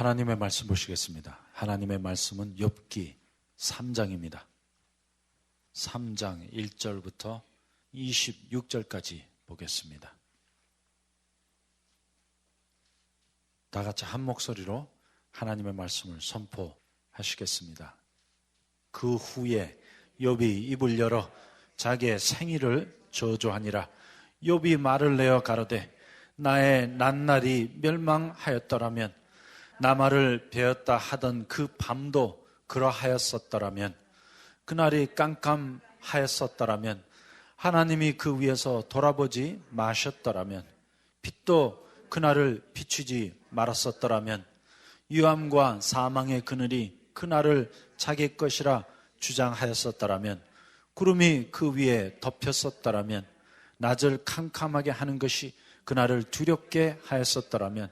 하나님의 말씀 보시겠습니다. 하나님의 말씀은 욥기 3장입니다. 3장 1절부터 26절까지 보겠습니다. 다 같이 한 목소리로 하나님의 말씀을 선포하시겠습니다. 그 후에 욥이 입을 열어 자기의 생일을 저주하니라. 욥이 말을 내어 가로되 나의 낱날이 멸망하였더라면 나말을 베었다 하던 그 밤도 그러하였었더라면 그날이 깜깜하였었더라면 하나님이 그 위에서 돌아보지 마셨더라면 빛도 그날을 비추지 말았었더라면 유암과 사망의 그늘이 그날을 자기 것이라 주장하였었더라면 구름이 그 위에 덮였었더라면 낮을 캄캄하게 하는 것이 그날을 두렵게 하였었더라면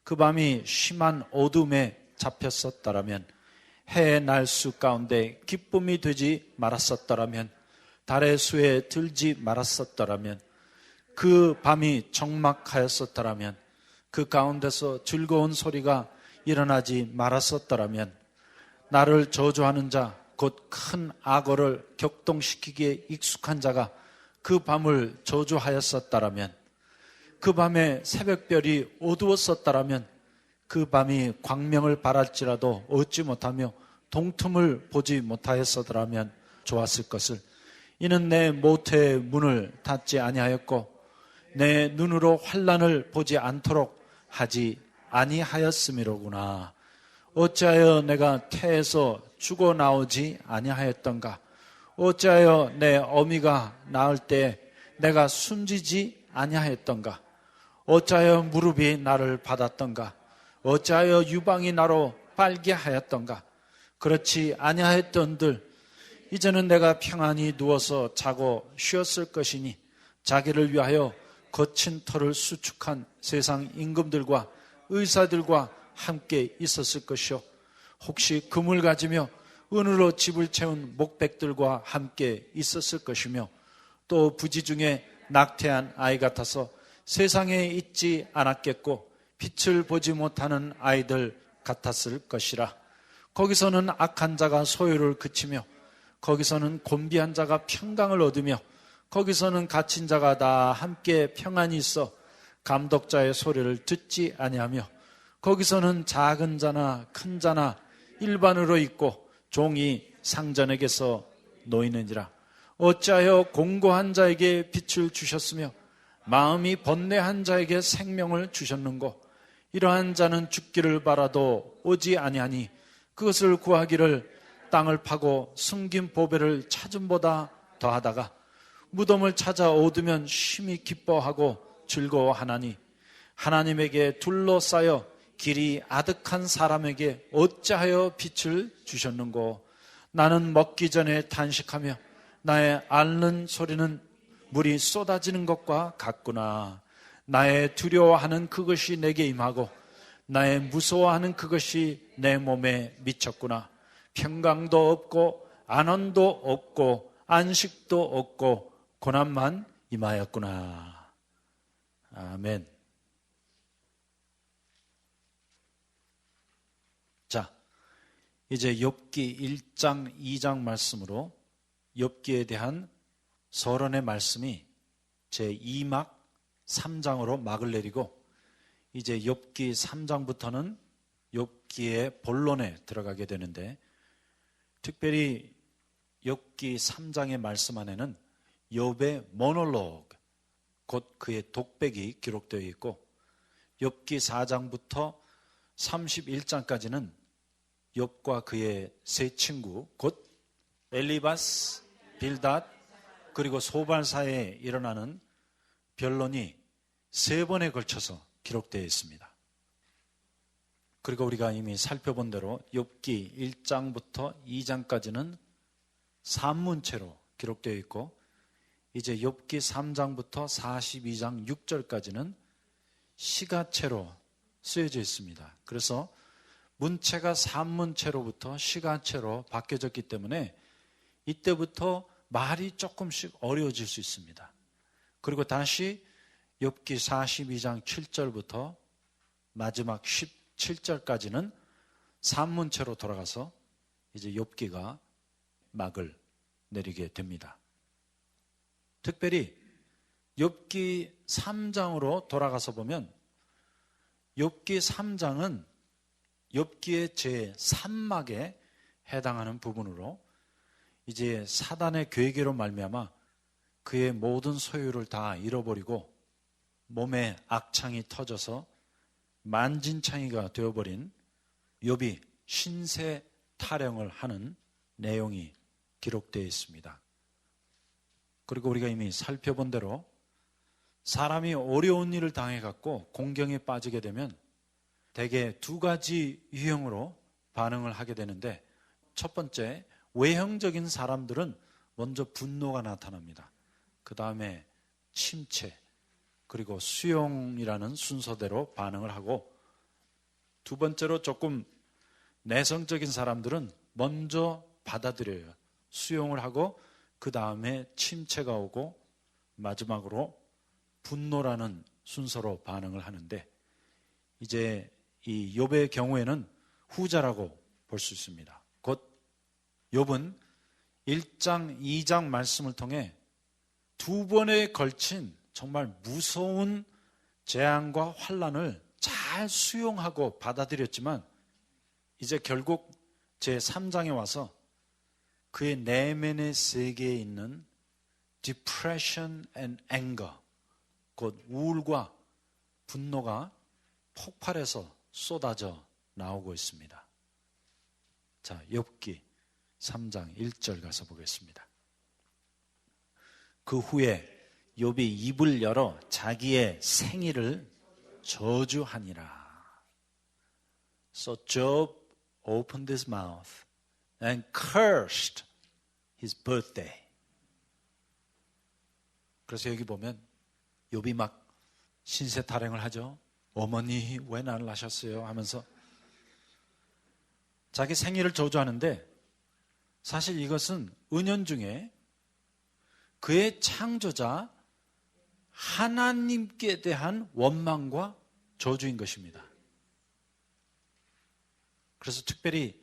그 밤이 심한 어둠에 잡혔었더라면 해의 날수 가운데 기쁨이 되지 말았었더라면 달의 수에 들지 말았었더라면 그 밤이 적막하였었더라면 그 가운데서 즐거운 소리가 일어나지 말았었더라면 나를 저주하는 자 곧 큰 악어를 격동시키기에 익숙한 자가 그 밤을 저주하였었더라면 그 밤에 새벽별이 어두웠었더라면 그 밤이 광명을 발할지라도 얻지 못하며 동틈을 보지 못하였었더라면 좋았을 것을. 이는 내 모태의 문을 닫지 아니하였고 내 눈으로 환난을 보지 않도록 하지 아니하였음이로구나. 어찌하여 내가 태에서 죽어 나오지 아니하였던가. 어찌하여 내 어미가 낳을 때 내가 숨지지 아니하였던가. 어찌하여 무릎이 나를 받았던가. 어찌하여 유방이 나로 빨게 하였던가. 그렇지 아니하였던들 이제는 내가 평안히 누워서 자고 쉬었을 것이니 자기를 위하여 거친 터를 수축한 세상 임금들과 의사들과 함께 있었을 것이요 혹시 금을 가지며 은으로 집을 채운 목백들과 함께 있었을 것이며 또 부지 중에 낙태한 아이 같아서 세상에 있지 않았겠고 빛을 보지 못하는 아이들 같았을 것이라. 거기서는 악한 자가 소유를 그치며 거기서는 곤비한 자가 평강을 얻으며 거기서는 갇힌 자가 다 함께 평안이 있어 감독자의 소리를 듣지 아니하며 거기서는 작은 자나 큰 자나 일반으로 있고 종이 상전에게서 놓이느니라. 어찌하여 공고한 자에게 빛을 주셨으며 마음이 번뇌한 자에게 생명을 주셨는고. 이러한 자는 죽기를 바라도 오지 아니하니 그것을 구하기를 땅을 파고 숨긴 보배를 찾음보다 더하다가 무덤을 찾아 얻으면 심히 기뻐하고 즐거워하나니 하나님에게 둘러싸여 길이 아득한 사람에게 어찌하여 빛을 주셨는고. 나는 먹기 전에 탄식하며 나의 앓는 소리는 물이 쏟아지는 것과 같구나. 나의 두려워하는 그것이 내게 임하고 나의 무서워하는 그것이 내 몸에 미쳤구나. 평강도 없고 안원도 없고 안식도 없고 고난만 임하였구나. 아멘. 자, 이제 욥기 1장, 2장 말씀으로 욥기에 대한 서론의 말씀이 제2막 3장으로 막을 내리고 이제 욥기 3장부터는 욥기의 본론에 들어가게 되는데 특별히 욥기 3장의 말씀 안에는 욥의 모놀로그 곧 그의 독백이 기록되어 있고 욥기 4장부터 31장까지는 욥과 그의 세 친구 곧 엘리바스, 빌닷 그리고 소발 사이에 일어나는 변론이 3번에 걸쳐서 기록되어 있습니다. 그리고 우리가 이미 살펴본 대로 욥기 1장부터 2장까지는 산문체로 기록되어 있고 이제 욥기 3장부터 42장 6절까지는 시가체로 쓰여져 있습니다. 그래서 문체가 산문체로부터 시가체로 바뀌어졌기 때문에 이때부터 말이 조금씩 어려워질 수 있습니다. 그리고 다시 욥기 42장 7절부터 마지막 7절까지는 산문체로 돌아가서 이제 욥기가 막을 내리게 됩니다. 특별히 욥기 3장으로 돌아가서 보면 욥기 3장은 욥기의 제3막에 해당하는 부분으로 이제 사단의 괴계로 말미암아 그의 모든 소유를 다 잃어버리고 몸에 악창이 터져서 만진창이가 되어버린 욥이 신세 타령을 하는 내용이 기록되어 있습니다. 그리고 우리가 이미 살펴본 대로 사람이 어려운 일을 당해갖고 공경에 빠지게 되면 대개 두 가지 유형으로 반응을 하게 되는데, 첫 번째, 외형적인 사람들은 먼저 분노가 나타납니다. 그 다음에 침체, 그리고 수용이라는 순서대로 반응을 하고, 두 번째로 조금 내성적인 사람들은 먼저 받아들여요. 수용을 하고 그 다음에 침체가 오고 마지막으로 분노라는 순서로 반응을 하는데, 이제 이 욥의 경우에는 후자라고 볼 수 있습니다. 곧 욥은 1장, 2장 말씀을 통해 두 번에 걸친 정말 무서운 재앙과 환난을 잘 수용하고 받아들였지만, 이제 결국 제3장에 와서 그의 내면의 세계에 있는 depression and anger, 곧 우울과 분노가 폭발해서 쏟아져 나오고 있습니다. 자, 욥기 3장 1절 가서 보겠습니다. 그 후에 욥이 입을 열어 자기의 생일을 저주하니라. So Job opened his mouth and cursed his birthday. 그래서 여기 보면 욥이 막 신세 타령을 하죠. 어머니 왜 나를 낳으셨어요? 하면서 자기 생일을 저주하는데, 사실 이것은 은연중에 그의 창조자 하나님께 대한 원망과 저주인 것입니다. 그래서 특별히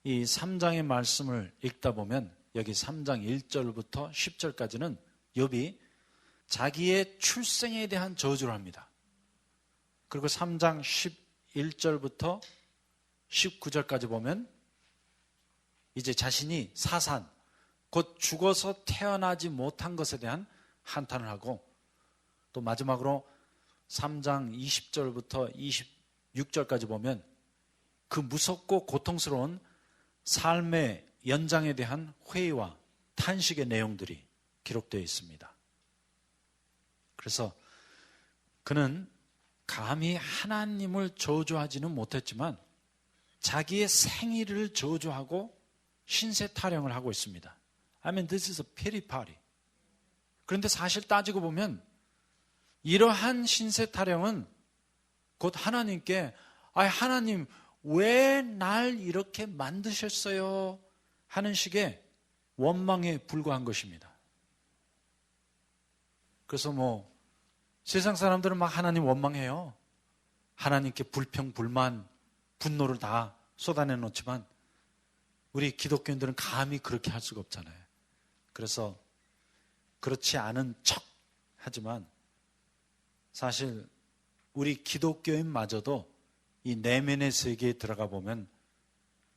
이 3장의 말씀을 읽다 보면 여기 3장 1절부터 10절까지는 욥이 자기의 출생에 대한 저주를 합니다. 그리고 3장 11절부터 19절까지 보면 이제 자신이 사산, 곧 죽어서 태어나지 못한 것에 대한 한탄을 하고, 또 마지막으로 3장 20절부터 26절까지 보면 그 무섭고 고통스러운 삶의 연장에 대한 회의와 탄식의 내용들이 기록되어 있습니다. 그래서 그는 감히 하나님을 저주하지는 못했지만 자기의 생일을 저주하고 신세 타령을 하고 있습니다. I mean, this is a pity party. 그런데 사실 따지고 보면 이러한 신세 타령은 곧 하나님께, 하나님 왜 날 이렇게 만드셨어요? 하는 식의 원망에 불과한 것입니다. 그래서 세상 사람들은 막 하나님 원망해요. 하나님께 불평, 불만, 분노를 다 쏟아내 놓지만 우리 기독교인들은 감히 그렇게 할 수가 없잖아요. 그래서 그렇지 않은 척 하지만 사실 우리 기독교인마저도 이 내면의 세계에 들어가 보면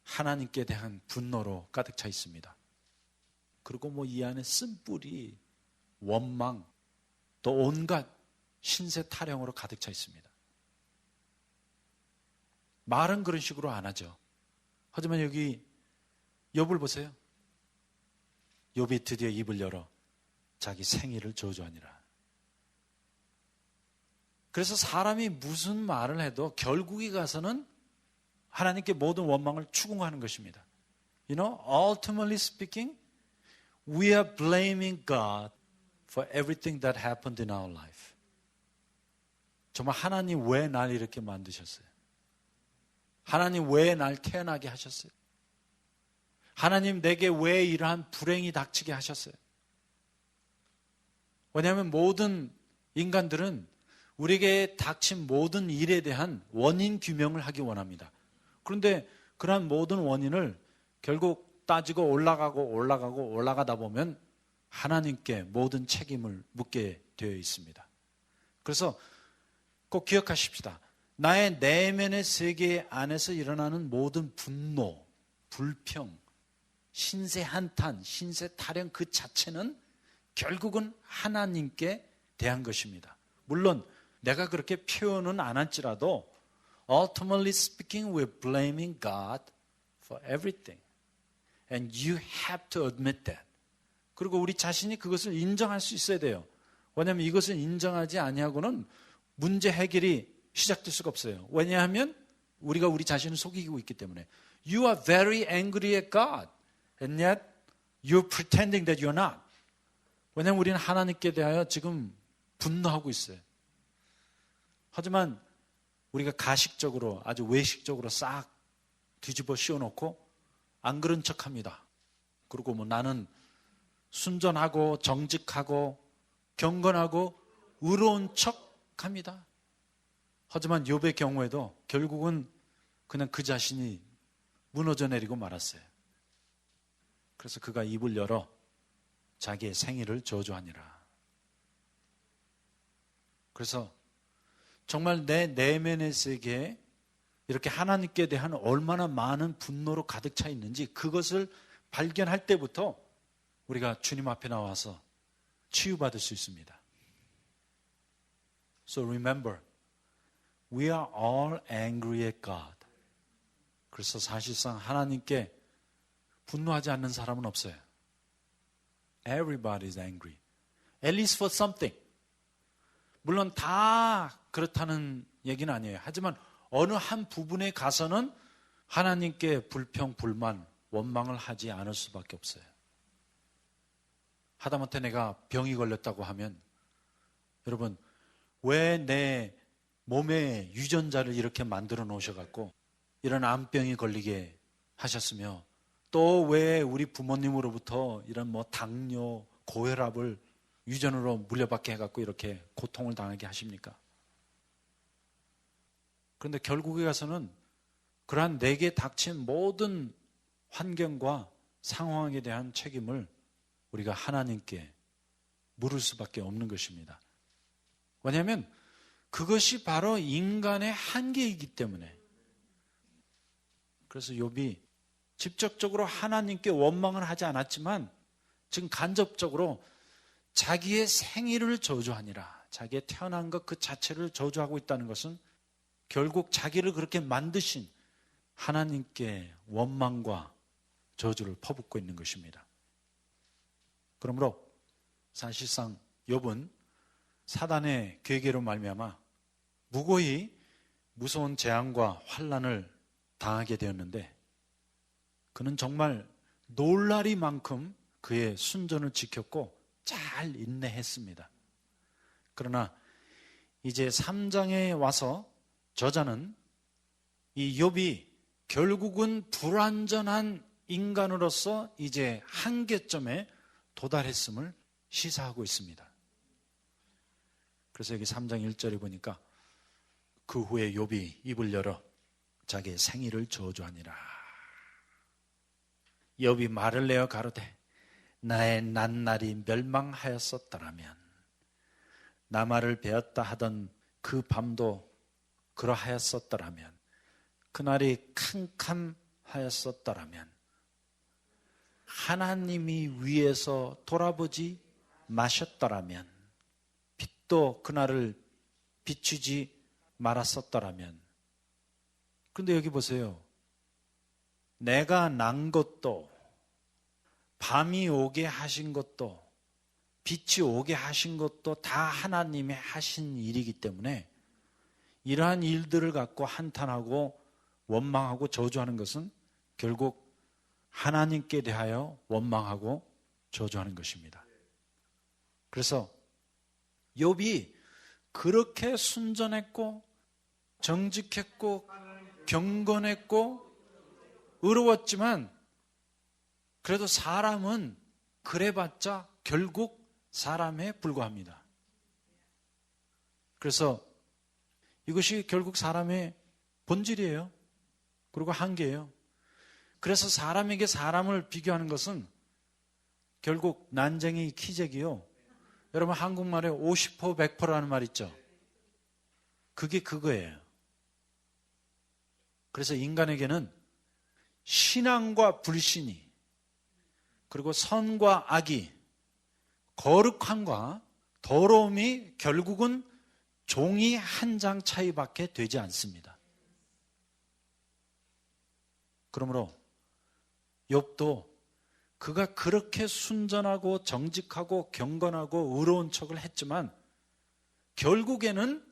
하나님께 대한 분노로 가득 차 있습니다. 그리고 이 안에 쓴뿌리, 원망, 또 온갖 신세 타령으로 가득 차 있습니다. 말은 그런 식으로 안 하죠. 하지만 여기 욥을 보세요. 욥이 드디어 입을 열어 자기 생일을 저주하니라. 그래서 사람이 무슨 말을 해도 결국에 가서는 하나님께 모든 원망을 추궁하는 것입니다. You know, ultimately speaking, we are blaming God for everything that happened in our life. 정말 하나님 왜 날 이렇게 만드셨어요? 하나님 왜 날 태어나게 하셨어요? 하나님 내게 왜 이러한 불행이 닥치게 하셨어요? 왜냐하면 모든 인간들은 우리에게 닥친 모든 일에 대한 원인 규명을 하기 원합니다. 그런데 그러한 모든 원인을 결국 따지고 올라가다 보면 하나님께 모든 책임을 묻게 되어 있습니다. 그래서 꼭 기억하십시다. 나의 내면의 세계 안에서 일어나는 모든 분노, 불평, 신세 한탄, 신세 타령 그 자체는 결국은 하나님께 대한 것입니다. 물론 내가 그렇게 표현은 안 할지라도 ultimately speaking, we're blaming God for everything. And you have to admit that. 그리고 우리 자신이 그것을 인정할 수 있어야 돼요. 왜냐하면 이것을 인정하지 아니하고는 문제 해결이 시작될 수가 없어요. 왜냐하면 우리가 우리 자신을 속이고 있기 때문에. You are very angry at God. And yet you're pretending that you're not. 왜냐하면 우리는 하나님께 대하여 지금 분노하고 있어요. 하지만 우리가 가식적으로 아주 외식적으로 싹 뒤집어 씌워놓고 안 그런 척합니다. 그리고 뭐 나는 순전하고 정직하고 경건하고 의로운 척합니다. 하지만 욥의 경우에도 결국은 그냥 그 자신이 무너져 내리고 말았어요. 그래서 그가 입을 열어 자기의 생일을 저주하니라. 그래서 정말 내 내면의 세계에 이렇게 하나님께 대한 얼마나 많은 분노로 가득 차 있는지 그것을 발견할 때부터 우리가 주님 앞에 나와서 치유받을 수 있습니다. So remember, we are all angry at God. 그래서 사실상 하나님께 분노하지 않는 사람은 없어요. Everybody is angry. At least for something. 물론 다 그렇다는 얘기는 아니에요. 하지만 어느 한 부분에 가서는 하나님께 불평, 불만, 원망을 하지 않을 수밖에 없어요. 하다못해 내가 병이 걸렸다고 하면 여러분 왜 내 몸에 유전자를 이렇게 만들어 놓으셔갖고 이런 암병이 걸리게 하셨으며 또 왜 우리 부모님으로부터 이런 뭐 당뇨, 고혈압을 유전으로 물려받게 해갖고 이렇게 고통을 당하게 하십니까? 그런데 결국에 가서는 그러한 내게 닥친 모든 환경과 상황에 대한 책임을 우리가 하나님께 물을 수밖에 없는 것입니다. 왜냐하면 그것이 바로 인간의 한계이기 때문에. 그래서 욥이 직접적으로 하나님께 원망을 하지 않았지만 지금 간접적으로 자기의 생일을 저주하니라. 자기의 태어난 것 그 자체를 저주하고 있다는 것은 결국 자기를 그렇게 만드신 하나님께 원망과 저주를 퍼붓고 있는 것입니다. 그러므로 사실상 욥은 사단의 괴계로 말미암아 무고히 무서운 재앙과 환난을 당하게 되었는데 그는 정말 놀라리만큼 그의 순전을 지켰고 잘 인내했습니다. 그러나 이제 3장에 와서 저자는 이 욥이 결국은 불완전한 인간으로서 이제 한계점에 도달했음을 시사하고 있습니다. 그래서 여기 3장 1절에 보니까 그 후에 욥이 입을 열어 자기의 생일을 저주하니라. 욥이 말을 내어 가로되 나의 낱날이 멸망하였었더라면 나 말을 베었다 하던 그 밤도 그러하였었더라면 그날이 캄캄하였었더라면 하나님이 위에서 돌아보지 마셨더라면 빛도 그날을 비추지 말았었더라면. 그런데 여기 보세요. 내가 난 것도 밤이 오게 하신 것도 빛이 오게 하신 것도 다 하나님의 하신 일이기 때문에 이러한 일들을 갖고 한탄하고 원망하고 저주하는 것은 결국 하나님께 대하여 원망하고 저주하는 것입니다. 그래서 욥이 그렇게 순전했고 정직했고 경건했고 의로웠지만 그래도 사람은 그래봤자 결국 사람에 불과합니다. 그래서 이것이 결국 사람의 본질이에요. 그리고 한계예요. 그래서 사람에게 사람을 비교하는 것은 결국 난쟁이 키재기요. 여러분 한국말에 50% 100%라는 말 있죠. 그게 그거예요. 그래서 인간에게는 신앙과 불신이, 그리고 선과 악이, 거룩함과 더러움이 결국은 종이 한 장 차이밖에 되지 않습니다. 그러므로 욥도 그가 그렇게 순전하고 정직하고 경건하고 의로운 척을 했지만 결국에는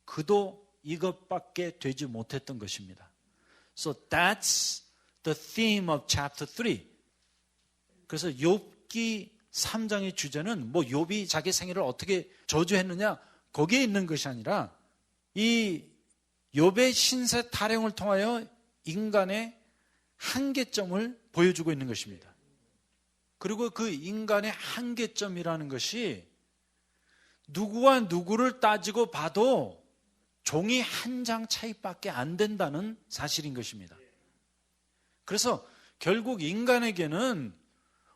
그도 이것밖에 되지 못했던 것입니다. So that's the theme of chapter 3. 그래서 욥기 3장의 주제는 뭐 욥이 자기 생애를 어떻게 저주했느냐 거기에 있는 것이 아니라 이 욥의 신세 타령을 통하여 인간의 한계점을 보여주고 있는 것입니다. 그리고 그 인간의 한계점이라는 것이 누구와 누구를 따지고 봐도 종이 한 장 차이밖에 안 된다는 사실인 것입니다. 그래서 결국 인간에게는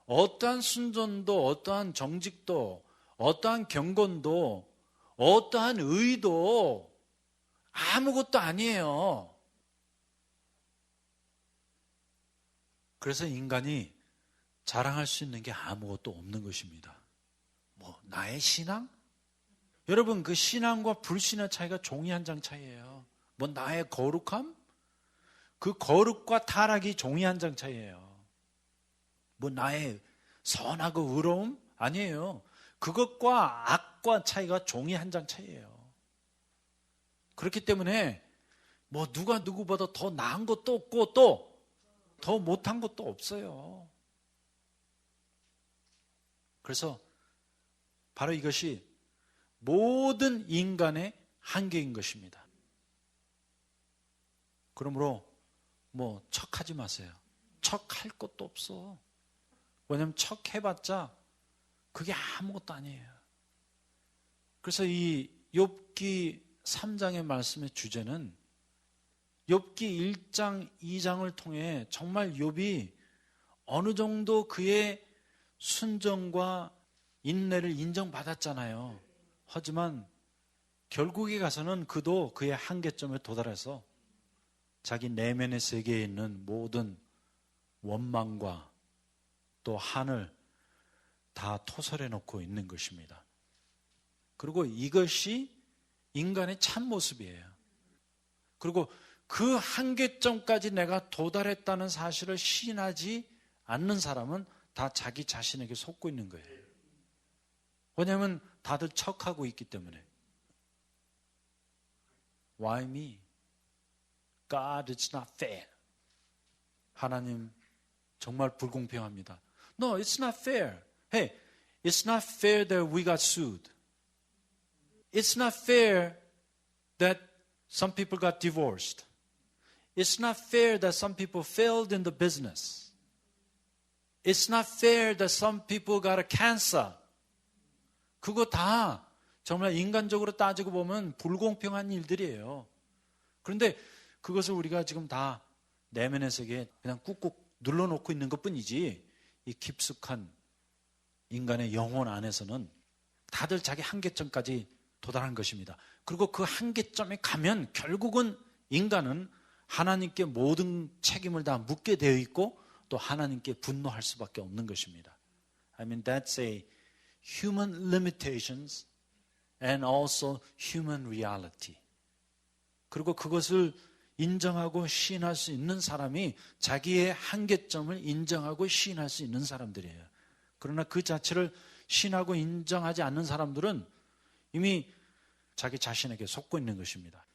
어떠한 순전도, 어떠한 정직도, 어떠한 경건도, 어떠한 의도 아무것도 아니에요. 그래서 인간이 자랑할 수 있는 게 아무것도 없는 것입니다. 뭐 나의 신앙? 여러분 그 신앙과 불신의 차이가 종이 한 장 차이예요. 뭐 나의 거룩함? 그 거룩과 타락이 종이 한 장 차이예요. 뭐 나의 선하고 의로움? 아니에요. 그것과 악과 차이가 종이 한 장 차이예요. 그렇기 때문에 뭐 누가 누구보다 더 나은 것도 없고 또 더 못한 것도 없어요. 그래서 바로 이것이 모든 인간의 한계인 것입니다. 그러므로 뭐 척하지 마세요. 척할 것도 없어. 왜냐하면 척해봤자 그게 아무것도 아니에요. 그래서 이 욥기 3장의 말씀의 주제는 욥기 1장, 2장을 통해 정말 욥이 어느 정도 그의 순정과 인내를 인정받았잖아요. 하지만 결국에 가서는 그도 그의 한계점에 도달해서 자기 내면의 세계에 있는 모든 원망과 또 한을 다 토설해 놓고 있는 것입니다. 그리고 이것이 인간의 참모습이에요. 그리고 그 한계점까지 내가 도달했다는 사실을 시인하지 않는 사람은 다 자기 자신에게 속고 있는 거예요. 왜냐하면 다들 척하고 있기 때문에. Why me? God, it's not fair. 하나님 정말 불공평합니다. No, it's not fair. Hey, it's not fair that we got sued. It's not fair that some people got divorced. It's not fair that some people failed in the business. It's not fair that some people got a cancer. 그거 다 정말 인간적으로 따지고 보면 불공평한 일들이에요. 그런데 그것을 우리가 지금 다 내면의 세계에 그냥 꾹꾹 눌러놓고 있는 것뿐이지 이 깊숙한 인간의 영혼 안에서는 다들 자기 한계점까지 도달한 것입니다. 그리고 그 한계점에 가면 결국은 인간은 하나님께 모든 책임을 다 묻게 되어 있고 또 하나님께 분노할 수밖에 없는 것입니다. I mean that's a human limitations and also human reality. 그리고 그것을 인정하고 시인할 수 있는 사람이 자기의 한계점을 인정하고 시인할 수 있는 사람들이에요. 그러나 그 자체를 시인하고 인정하지 않는 사람들은 이미 자기 자신에게 속고 있는 것입니다.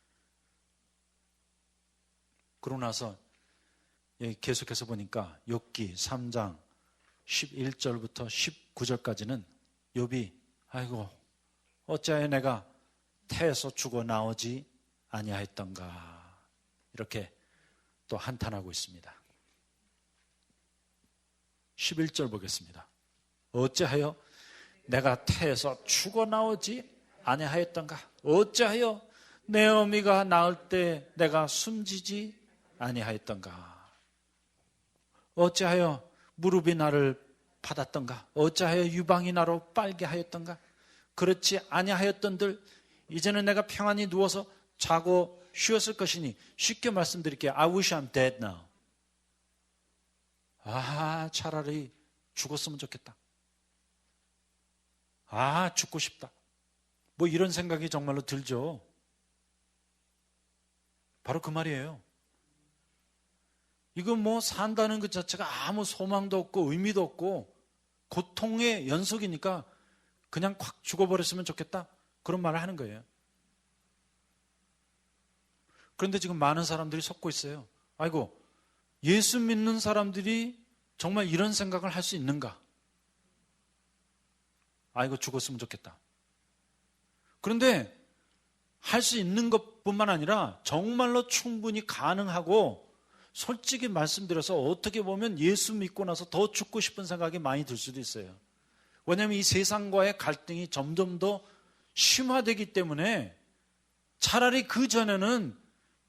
그러고 나서 계속해서 보니까 욥기 3장 11절부터 19절까지는 욥이 아이고 어찌하여 내가 태에서 죽어 나오지 아니하였던가 이렇게 또 한탄하고 있습니다. 11절 보겠습니다. 어찌하여 내가 태에서 죽어 나오지 아니하였던가 어찌하여 내 어미가 낳을 때 내가 숨지지 아니하였던가? 어찌하여 무릎이 나를 받았던가? 어찌하여 유방이 나로 빨게 하였던가? 그렇지 아니하였던들 이제는 내가 평안히 누워서 자고 쉬었을 것이니, 쉽게 말씀드릴게요. I wish I'm dead now. 차라리 죽었으면 좋겠다. 죽고 싶다. 뭐 이런 생각이 정말로 들죠. 바로 그 말이에요. 이거 뭐 산다는 것 자체가 아무 소망도 없고 의미도 없고 고통의 연속이니까 그냥 콱 죽어버렸으면 좋겠다. 그런 말을 하는 거예요. 그런데 지금 많은 사람들이 속고 있어요. 아이고, 예수 믿는 사람들이 정말 이런 생각을 할 수 있는가? 아이고, 죽었으면 좋겠다. 그런데 할 수 있는 것뿐만 아니라 정말로 충분히 가능하고, 솔직히 말씀드려서 어떻게 보면 예수 믿고 나서 더 죽고 싶은 생각이 많이 들 수도 있어요. 왜냐하면 이 세상과의 갈등이 점점 더 심화되기 때문에 차라리 그 전에는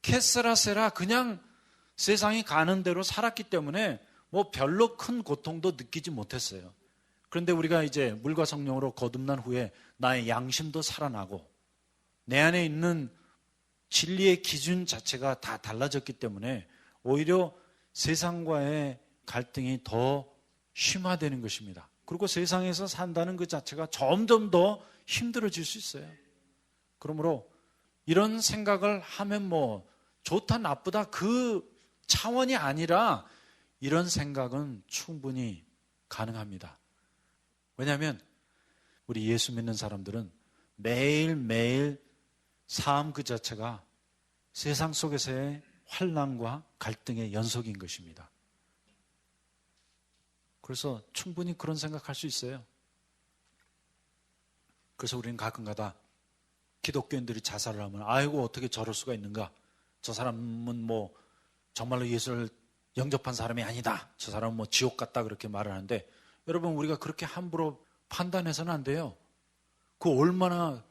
캐스라세라 그냥 세상이 가는 대로 살았기 때문에 뭐 별로 큰 고통도 느끼지 못했어요. 그런데 우리가 이제 물과 성령으로 거듭난 후에 나의 양심도 살아나고 내 안에 있는 진리의 기준 자체가 다 달라졌기 때문에 오히려 세상과의 갈등이 더 심화되는 것입니다. 그리고 세상에서 산다는 것 자체가 점점 더 힘들어질 수 있어요. 그러므로 이런 생각을 하면 뭐 좋다 나쁘다 그 차원이 아니라 이런 생각은 충분히 가능합니다. 왜냐하면 우리 예수 믿는 사람들은 매일매일 삶 그 자체가 세상 속에서의 환난과 갈등의 연속인 것입니다. 그래서 충분히 그런 생각할 수 있어요. 그래서 우리는 가끔가다 기독교인들이 자살을 하면 아이고 어떻게 저럴 수가 있는가? 저 사람은 뭐 정말로 예수를 영접한 사람이 아니다. 저 사람은 뭐 지옥 같다 그렇게 말을 하는데, 여러분 우리가 그렇게 함부로 판단해서는 안 돼요. 그 얼마나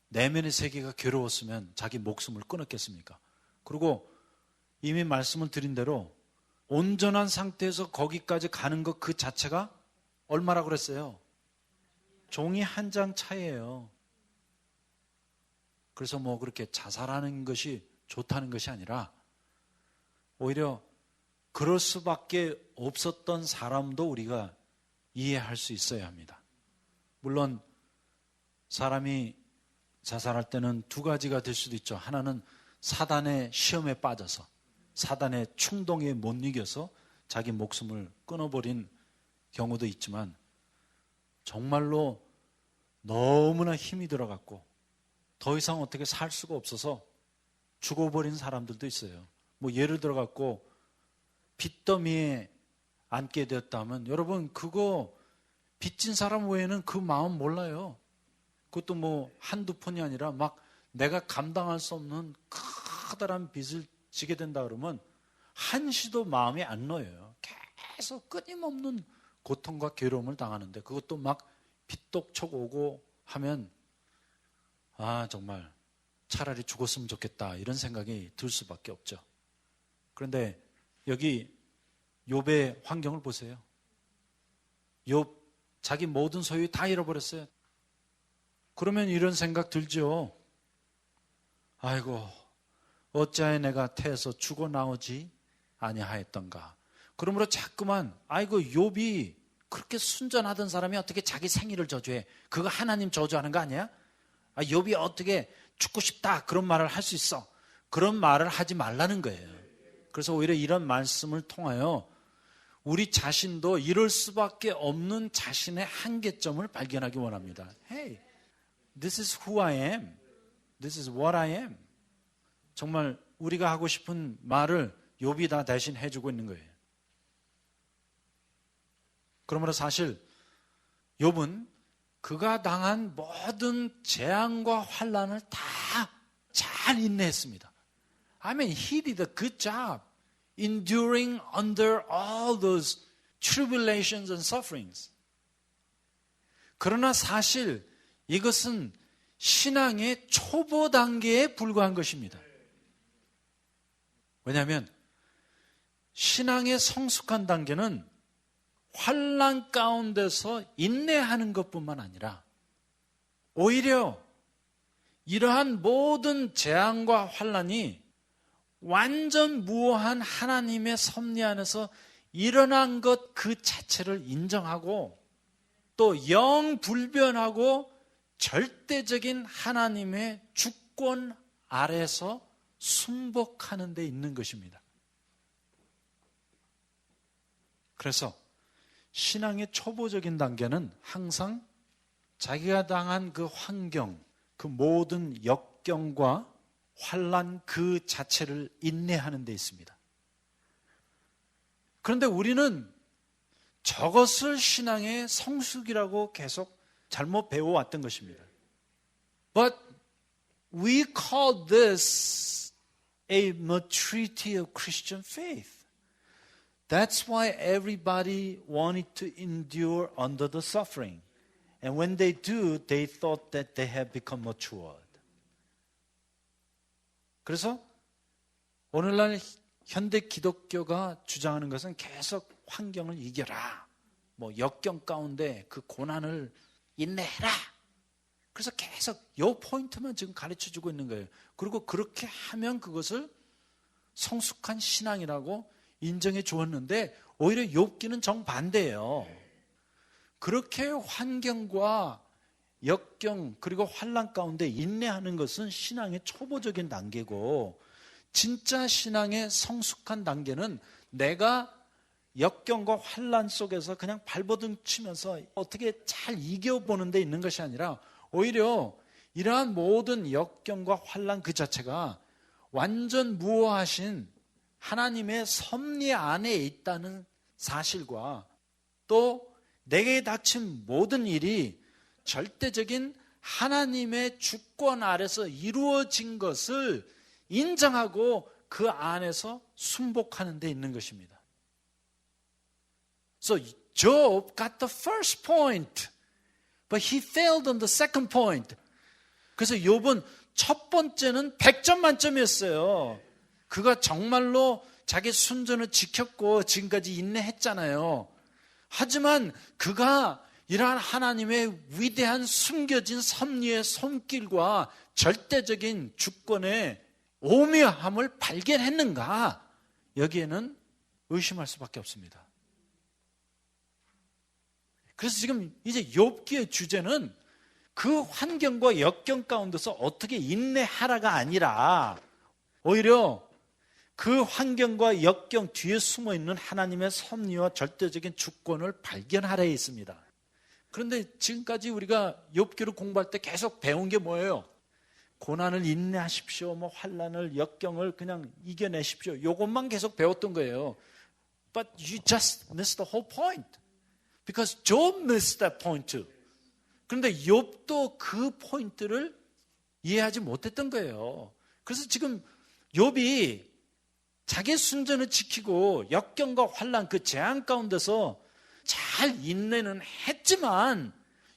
내면의 세계가 괴로웠으면 자기 목숨을 끊었겠습니까? 그리고 이미 말씀을 드린 대로 온전한 상태에서 거기까지 가는 것 그 자체가 얼마라고 그랬어요? 종이 한 장 차이예요. 그래서 뭐 그렇게 자살하는 것이 좋다는 것이 아니라 오히려 그럴 수밖에 없었던 사람도 우리가 이해할 수 있어야 합니다. 물론 사람이 자살할 때는 두 가지가 될 수도 있죠. 하나는 사단의 시험에 빠져서 사단의 충동에 못 이겨서 자기 목숨을 끊어버린 경우도 있지만, 정말로 너무나 힘이 들어갔고 더 이상 어떻게 살 수가 없어서 죽어버린 사람들도 있어요. 뭐 예를 들어갖고 빚더미에 앉게 되었다면 여러분 그거 빚진 사람 외에는 그 마음 몰라요. 그것도 뭐 한두 푼이 아니라 막 내가 감당할 수 없는 커다란 빚을 지게 된다 그러면 한시도 마음이 안 놓여요. 계속 끊임없는 고통과 괴로움을 당하는데 그것도 막 빚독촉 오고 하면 정말 차라리 죽었으면 좋겠다 이런 생각이 들 수밖에 없죠. 그런데 여기 욥의 환경을 보세요. 욥 자기 모든 소유 다 잃어버렸어요. 그러면 이런 생각 들죠. 아이고 어찌하여 내가 태에서 죽어 나오지 아니하였던가. 그러므로 자꾸만 아이고 욥이 그렇게 순전하던 사람이 어떻게 자기 생일을 저주해. 그거 하나님 저주하는 거 아니야? 욥이 어떻게 죽고 싶다 그런 말을 할 수 있어. 그런 말을 하지 말라는 거예요. 그래서 오히려 이런 말씀을 통하여 우리 자신도 이럴 수밖에 없는 자신의 한계점을 발견하기 원합니다. Hey, this is who I am. This is what I am. 정말 우리가 하고 싶은 말을 욥이 다 대신 해주고 있는 거예요. 그러므로 사실 욥은 그가 당한 모든 재앙과 환난을 다 잘 인내했습니다. I mean, he did a good job enduring under all those tribulations and sufferings. 그러나 사실 이것은 신앙의 초보 단계에 불과한 것입니다. 왜냐하면 신앙의 성숙한 단계는 환난 가운데서 인내하는 것뿐만 아니라 오히려 이러한 모든 재앙과 환난이 완전 무오한 하나님의 섭리 안에서 일어난 것 그 자체를 인정하고 또 영불변하고 절대적인 하나님의 주권 아래서 순복하는 데 있는 것입니다. 그래서 신앙의 초보적인 단계는 항상 자기가 당한 그 환경, 그 모든 역경과 환난 그 자체를 인내하는 데 있습니다. 그런데 우리는 저것을 신앙의 성숙이라고 계속 잘못 배워왔던 것입니다. But we call this a maturity of Christian faith. That's why everybody wanted to endure under the suffering. And when they do, they thought that they have become matured. 그래서 오늘날 현대 기독교가 주장하는 것은 계속 환경을 이겨라. 뭐 역경 가운데 그 고난을 인내해라. 그래서 계속 이 포인트만 지금 가르쳐주고 있는 거예요. 그리고 그렇게 하면 그것을 성숙한 신앙이라고 인정해 주었는데 오히려 욥기는 정반대예요. 그렇게 환경과 역경 그리고 환난 가운데 인내하는 것은 신앙의 초보적인 단계고 진짜 신앙의 성숙한 단계는 내가 역경과 환난 속에서 그냥 발버둥 치면서 어떻게 잘 이겨보는 데 있는 것이 아니라 오히려 이러한 모든 역경과 환난 그 자체가 완전 무오하신 하나님의 섭리 안에 있다는 사실과 또 내게 닥친 모든 일이 절대적인 하나님의 주권 아래서 이루어진 것을 인정하고 그 안에서 순복하는 데 있는 것입니다. So Job got the first point, but he failed on the second point. 그래서 욥은 첫 번째는 100점 만점이었어요. 그가 정말로 자기 순전을 지켰고 지금까지 인내했잖아요. 하지만 그가 이러한 하나님의 위대한 숨겨진 섭리의 손길과 절대적인 주권의 오묘함을 발견했는가? 여기에는 의심할 수밖에 없습니다. 그래서 지금 이제 욥기의 주제는 그 환경과 역경 가운데서 어떻게 인내하라가 아니라 오히려 그 환경과 역경 뒤에 숨어있는 하나님의 섭리와 절대적인 주권을 발견하라에 있습니다. 그런데 지금까지 우리가 욥기를 공부할 때 계속 배운 게 뭐예요? 고난을 인내하십시오. 뭐 환난을 역경을 그냥 이겨내십시오. 이것만 계속 배웠던 거예요. But you just missed the whole point. Because Job missed that point too. 그런데 욥도 그 포인트를 이해하지 못했던 거예요. 그래서 지금 욥이 자기 순전을 지키고 역경과 환난 그 재앙 가운데서 잘 인내는 했지만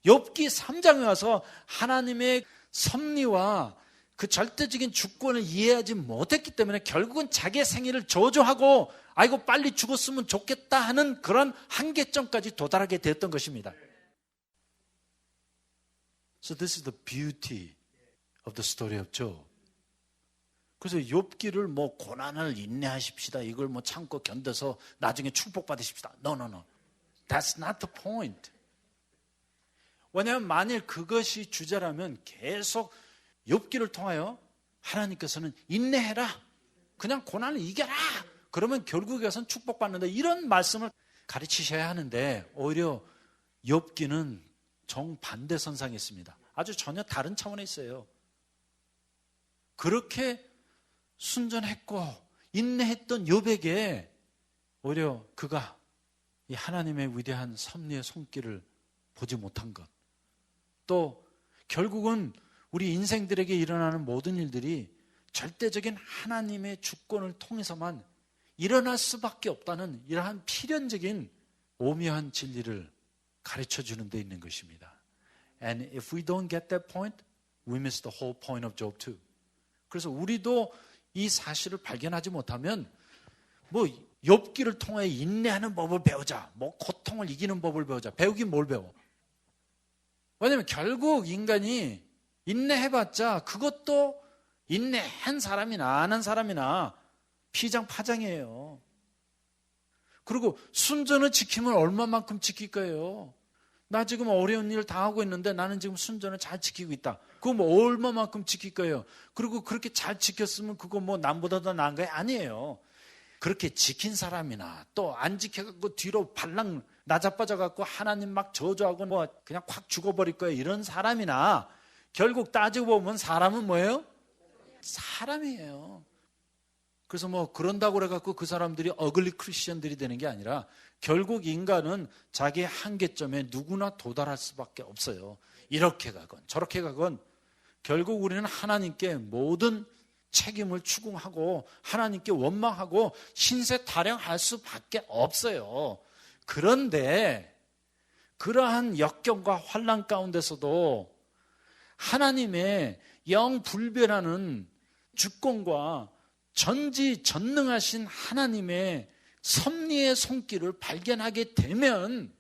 욥기 3장에 와서 하나님의 섭리와 그 절대적인 주권을 이해하지 못했기 때문에 결국은 자기의 생애를 저주하고 아이고 빨리 죽었으면 좋겠다 하는 그런 한계점까지 도달하게 되었던 것입니다. So this is the beauty of the story of Job. 그래서 욥기를 뭐 고난을 인내하십시다. 이걸 뭐 참고 견뎌서 나중에 축복받으십시다. No. That's not the point. 왜냐하면 만일 그것이 주제라면 계속 욥기를 통하여 하나님께서는 인내해라. 그냥 고난을 이겨라. 그러면 결국에 가서는 축복받는다. 이런 말씀을 가르치셔야 하는데 오히려 욥기는 정반대 선상에 있습니다. 아주 전혀 다른 차원에 있어요. 그렇게 순전했고 인내했던 욥에게 오히려 그가 이 하나님의 위대한 섭리의 손길을 보지 못한 것, 또 결국은 우리 인생들에게 일어나는 모든 일들이 절대적인 하나님의 주권을 통해서만 일어날 수밖에 없다는 이러한 필연적인 오묘한 진리를 가르쳐 주는 데 있는 것입니다. And if we don't get that point, we miss the whole point of Job too. 그래서 우리도 이 사실을 발견하지 못하면 뭐 욥기를 통해 인내하는 법을 배우자, 뭐 고통을 이기는 법을 배우자. 배우긴 뭘 배워? 왜냐면 결국 인간이 인내해봤자 그것도 인내한 사람이나 안 한 사람이나 피장파장이에요. 그리고 순전을 지키면 얼마만큼 지킬 거예요? 나 지금 어려운 일을 당하고 있는데 나는 지금 순전을 잘 지키고 있다. 그거 뭐 얼마만큼 지킬 거예요? 그리고 그렇게 잘 지켰으면 그거 뭐 남보다 더 나은 거 아니에요. 그렇게 지킨 사람이나 또 안 지켜갖고 뒤로 발랑 나자빠져갖고 하나님 막 저주하고 뭐 그냥 확 죽어버릴 거예요. 이런 사람이나 결국 따지고 보면 사람은 뭐예요? 사람이에요. 그래서 뭐 그런다고 그래갖고 그 사람들이 어글리 크리스천들이 되는 게 아니라 결국 인간은 자기의 한계점에 누구나 도달할 수밖에 없어요. 이렇게 가건 저렇게 가건 결국 우리는 하나님께 모든 책임을 추궁하고 하나님께 원망하고 신세 타령할 수밖에 없어요. 그런데 그러한 역경과 환난 가운데서도 하나님의 영불변하는 주권과 전지전능하신 하나님의 섭리의 손길을 발견하게 되면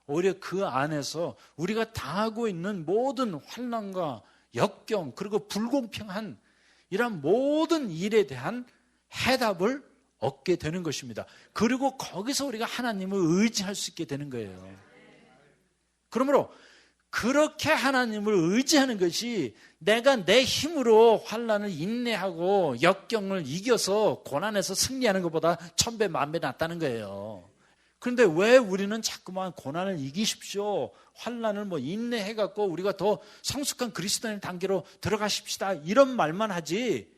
오히려 그 안에서 우리가 당하고 있는 모든 환난과 역경 그리고 불공평한 이런 모든 일에 대한 해답을 얻게 되는 것입니다. 그리고 거기서 우리가 하나님을 의지할 수 있게 되는 거예요. 그러므로 그렇게 하나님을 의지하는 것이 내가 내 힘으로 환난을 인내하고 역경을 이겨서 고난에서 승리하는 것보다 1000배 만배 낫다는 거예요. 그런데 왜 우리는 자꾸만 고난을 이기십시오, 환난을 뭐 인내해갖고 우리가 더 성숙한 그리스도인 단계로 들어가십시다 이런 말만 하지,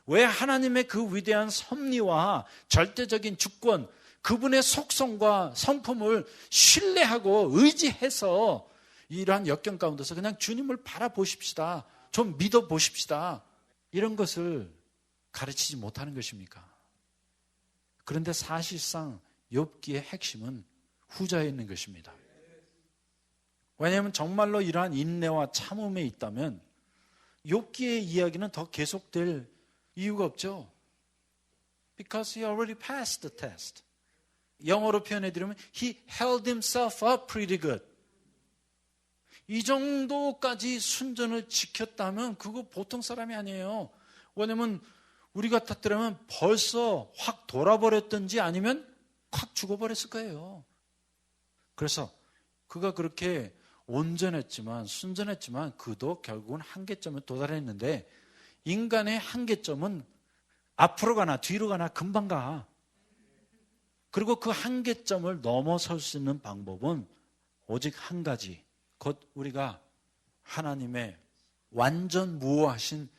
왜 하나님의 그 위대한 섭리와 절대적인 주권, 그분의 속성과 성품을 신뢰하고 의지해서 이러한 역경 가운데서 그냥 주님을 바라보십시다, 좀 믿어보십시다, 이런 것을 가르치지 못하는 것입니까? 그런데 사실상 욥기의 핵심은 후자에 있는 것입니다. 왜냐하면 정말로 이러한 인내와 참음에 있다면 욥기의 이야기는 더 계속될 이유가 없죠. Because he already passed the test. 영어로 표현해드리면 he held himself up pretty good. 이 정도까지 순전을 지켰다면 그거 보통 사람이 아니에요. 왜냐하면 우리 같았더라면 벌써 확 돌아버렸든지 아니면 확 죽어버렸을 거예요. 그래서 그가 그렇게 온전했지만 순전했지만 그도 결국은 한계점에 도달했는데, 인간의 한계점은 앞으로 가나 뒤로 가나 금방 가. 그리고 그 한계점을 넘어설 수 있는 방법은 오직 한 가지, 곧 우리가 하나님의 완전 무오하신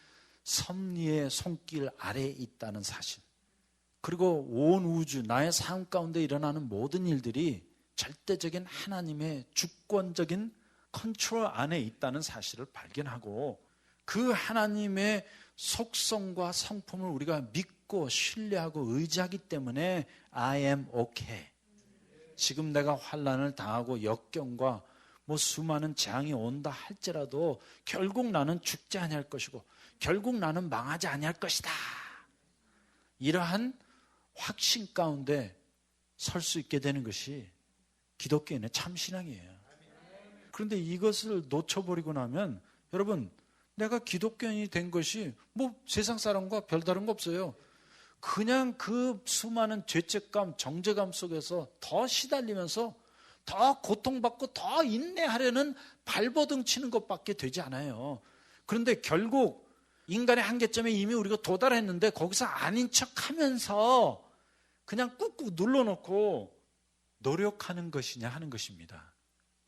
섭리의 손길 아래에 있다는 사실, 그리고 온 우주, 나의 삶 가운데 일어나는 모든 일들이 절대적인 하나님의 주권적인 컨트롤 안에 있다는 사실을 발견하고, 그 하나님의 속성과 성품을 우리가 믿고 신뢰하고 의지하기 때문에 I am okay. 지금 내가 환난을 당하고 역경과 뭐 수많은 재앙이 온다 할지라도 결국 나는 죽지 아니할 것이고 결국 나는 망하지 아니할 것이다. 이러한 확신 가운데 설 수 있게 되는 것이 기독교인의 참신앙이에요. 그런데 이것을 놓쳐버리고 나면 여러분, 내가 기독교인이 된 것이 뭐 세상 사람과 별다른 거 없어요. 그냥 그 수많은 죄책감, 정죄감 속에서 더 시달리면서 더 고통받고 더 인내하려는 발버둥 치는 것밖에 되지 않아요. 그런데 결국 인간의 한계점에 이미 우리가 도달했는데 거기서 아닌 척하면서 그냥 꾹꾹 눌러놓고 노력하는 것이냐 하는 것입니다.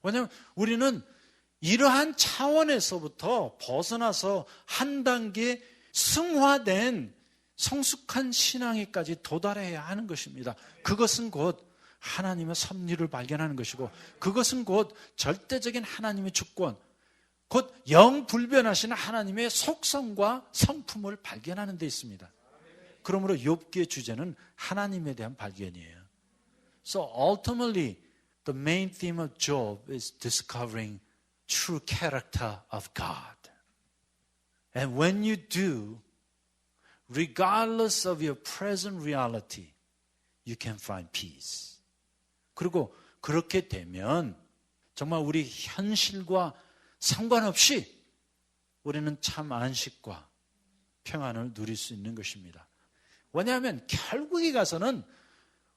왜냐하면 우리는 이러한 차원에서부터 벗어나서 한 단계 승화된 성숙한 신앙에까지 도달해야 하는 것입니다. 그것은 곧 하나님의 섭리를 발견하는 것이고, 그것은 곧 절대적인 하나님의 주권, 곧 영불변하시는 하나님의 속성과 성품을 발견하는 데 있습니다. 그러므로 욥기의 주제는 하나님에 대한 발견이에요. So ultimately, the main theme of Job is discovering true character of God. And when you do, regardless of your present reality, you can find peace. 그리고 그렇게 되면 정말 우리 현실과 상관없이 우리는 참 안식과 평안을 누릴 수 있는 것입니다. 왜냐하면 결국에 가서는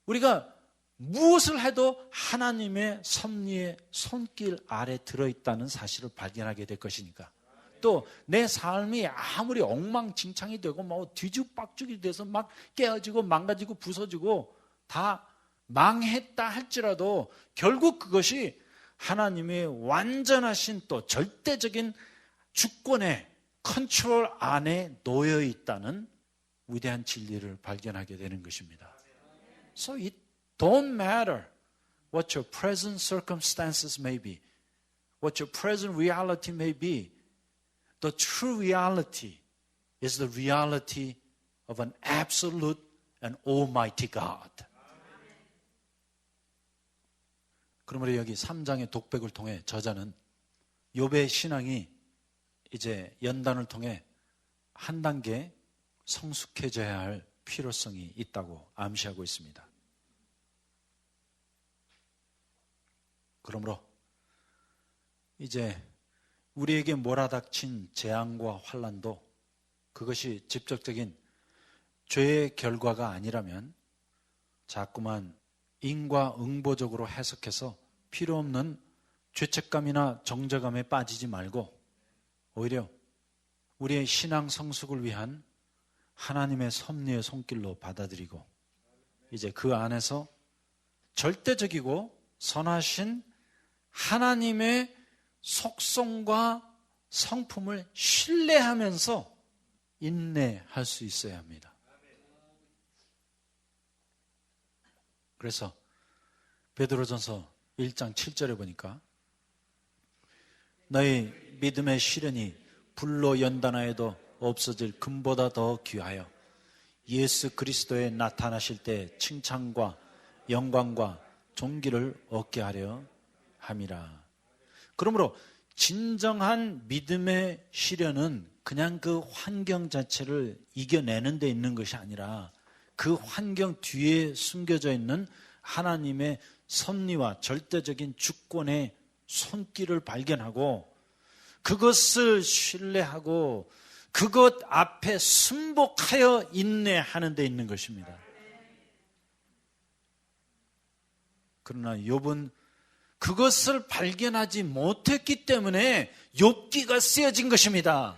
우리가 무엇을 해도 하나님의 섭리의 손길 아래 들어있다는 사실을 발견하게 될 것이니까. 또 내 삶이 아무리 엉망진창이 되고 뭐 뒤죽박죽이 돼서 막 깨어지고 망가지고 부서지고 다 망했다 할지라도 결국 그것이 하나님의 완전하신 또 절대적인 주권의 컨트롤 안에 놓여 있다는 위대한 진리를 발견하게 되는 것입니다. So it don't matter what your present circumstances may be, what your present reality may be. The true reality is the reality of an absolute and almighty God. 그러므로 여기 3장의 독백을 통해 저자는 욥의 신앙이 이제 연단을 통해 한 단계 성숙해져야 할 필요성이 있다고 암시하고 있습니다. 그러므로 이제 우리에게 몰아닥친 재앙과 환난도 그것이 직접적인 죄의 결과가 아니라면 자꾸만 인과응보적으로 해석해서 필요 없는 죄책감이나 정죄감에 빠지지 말고 오히려 우리의 신앙 성숙을 위한 하나님의 섭리의 손길로 받아들이고 이제 그 안에서 절대적이고 선하신 하나님의 속성과 성품을 신뢰하면서 인내할 수 있어야 합니다. 그래서 베드로전서 1장 7절에 보니까 너희 믿음의 시련이 불로 연단하여도 없어질 금보다 더 귀하여 예수 그리스도에 나타나실 때 칭찬과 영광과 존귀를 얻게 하려 함이라. 그러므로 진정한 믿음의 시련은 그냥 그 환경 자체를 이겨내는 데 있는 것이 아니라 그 환경 뒤에 숨겨져 있는 하나님의 섭리와 절대적인 주권의 손길을 발견하고 그것을 신뢰하고 그것 앞에 순복하여 인내하는 데 있는 것입니다. 그러나 욥은 그것을 발견하지 못했기 때문에 욥기가 쓰여진 것입니다.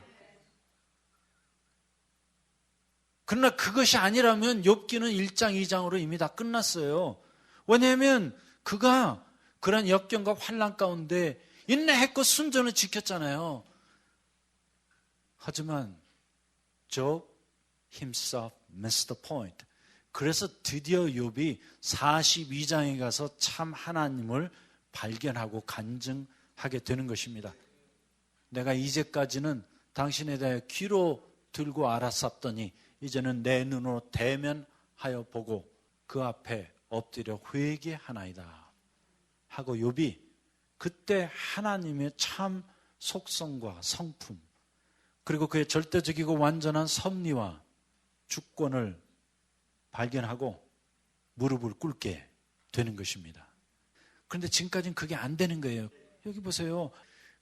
그러나 그것이 아니라면 욥기는 1장, 2장으로 이미 다 끝났어요. 왜냐하면 그가 그런 역경과 환난 가운데 인내했고 순전을 지켰잖아요. 하지만 Job himself missed the point. 그래서 드디어 욥이 42장에 가서 참 하나님을 발견하고 간증하게 되는 것입니다. 내가 이제까지는 당신에 대해 귀로 들고 알았었더니 이제는 내 눈으로 대면하여 보고 그 앞에 엎드려 회개하나이다 하고 욥이 그때 하나님의 참 속성과 성품 그리고 그의 절대적이고 완전한 섭리와 주권을 발견하고 무릎을 꿇게 되는 것입니다. 그런데 지금까지는 그게 안 되는 거예요. 여기 보세요.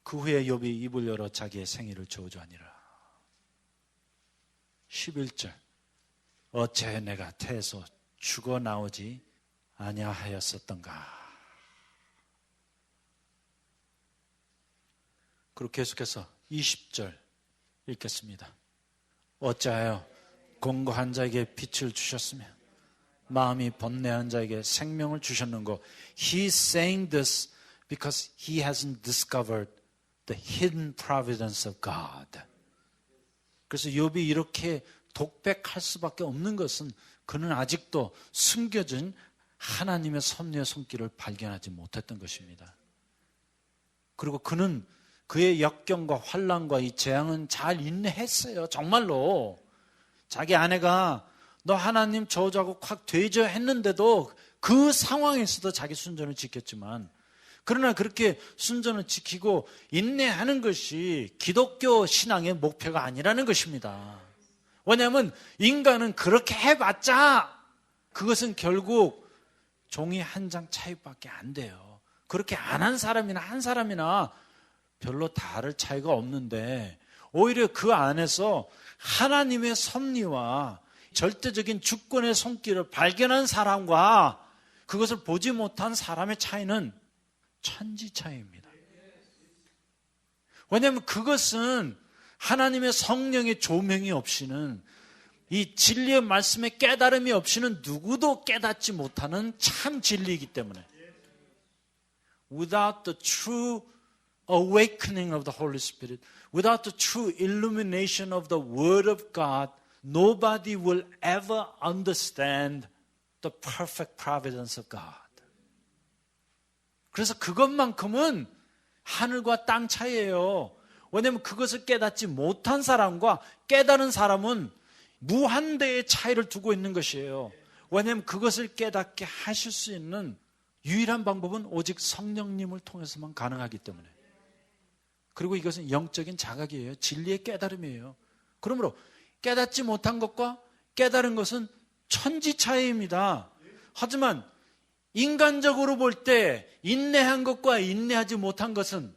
그 후에 욥이 입을 열어 자기의 생일을 저주하니라. 11절 어째 내가 태에서 죽어 나오지 아니하였었던가. 그리고 계속해서 20절 읽겠습니다. 어찌하여 공고한 자에게 빛을 주셨으며 마음이 번뇌한 자에게 생명을 주셨는고. He's saying this because he hasn't discovered the hidden providence of God. 그래서 욥이 이렇게 독백할 수밖에 없는 것은 그는 아직도 숨겨진 하나님의 섭리의 손길을 발견하지 못했던 것입니다. 그리고 그는 그의 역경과 환난과 이 재앙은 잘 인내했어요. 정말로. 자기 아내가 너 하나님 저주하고 확 되죠 했는데도 그 상황에서도 자기 순전을 지켰지만 그러나 그렇게 순전을 지키고 인내하는 것이 기독교 신앙의 목표가 아니라는 것입니다. 왜냐하면 인간은 그렇게 해봤자 그것은 결국 종이 한 장 차이밖에 안 돼요. 그렇게 안 한 사람이나 한 사람이나 별로 다를 차이가 없는데 오히려 그 안에서 하나님의 섭리와 절대적인 주권의 손길을 발견한 사람과 그것을 보지 못한 사람의 차이는 천지 차이입니다. 왜냐하면 그것은 하나님의 성령의 조명이 없이는 이 진리의 말씀의 깨달음이 없이는 누구도 깨닫지 못하는 참 진리이기 때문에 Without the true awakening of the Holy Spirit, without the true illumination of the Word of God, nobody will ever understand the perfect providence of God. 그래서 그것만큼은 하늘과 땅 차이예요. 왜냐하면 그것을 깨닫지 못한 사람과 깨달은 사람은 무한대의 차이를 두고 있는 것이에요. 왜냐하면 그것을 깨닫게 하실 수 있는 유일한 방법은 오직 성령님을 통해서만 가능하기 때문에. 그리고 이것은 영적인 자각이에요. 진리의 깨달음이에요. 그러므로 깨닫지 못한 것과 깨달은 것은 천지 차이입니다. 하지만 인간적으로 볼 때 인내한 것과 인내하지 못한 것은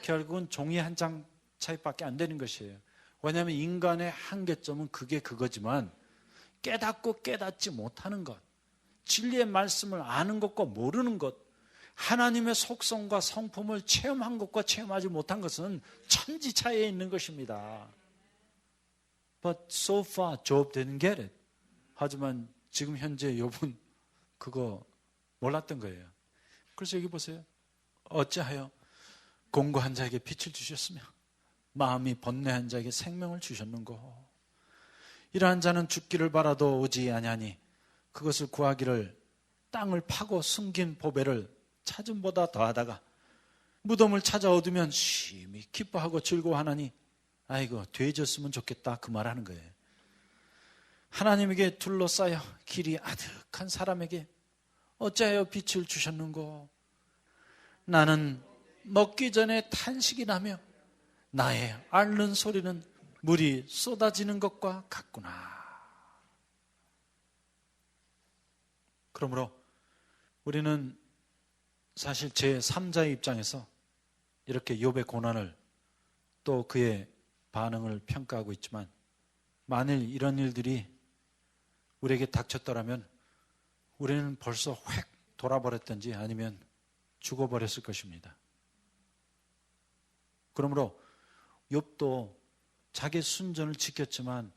결국은 종이 한 장 차이밖에 안 되는 것이에요. 왜냐하면 인간의 한계점은 그거지만 깨닫고 깨닫지 못하는 것, 진리의 말씀을 아는 것과 모르는 것, 하나님의 속성과 성품을 체험한 것과 체험하지 못한 것은 천지 차이에 있는 것입니다. But so far Job didn't get it. 하지만 지금 현재 욥은 그거 몰랐던 거예요. 그래서 여기 보세요. 어찌하여 공고한 자에게 빛을 주셨으며 마음이 번뇌한 자에게 생명을 주셨는고. 이러한 자는 죽기를 바라도 오지 아니하니 그것을 구하기를 땅을 파고 숨긴 보배를 찾음보다 더하다가 무덤을 찾아 얻으면 심히 기뻐하고 즐거워하나니 아이고 되졌으면 좋겠다 그 말하는 거예요. 하나님에게 둘러싸여 길이 아득한 사람에게 어찌하여 빛을 주셨는고. 나는 먹기 전에 탄식이 나며 나의 앓는 소리는 물이 쏟아지는 것과 같구나. 그러므로 우리는 사실 제3자의 입장에서 이렇게 욥의 고난을 또 그의 반응을 평가하고 있지만 만일 이런 일들이 우리에게 닥쳤더라면 우리는 벌써 획 돌아버렸든지 아니면 죽어버렸을 것입니다. 그러므로 욥도 자기 순전을 지켰지만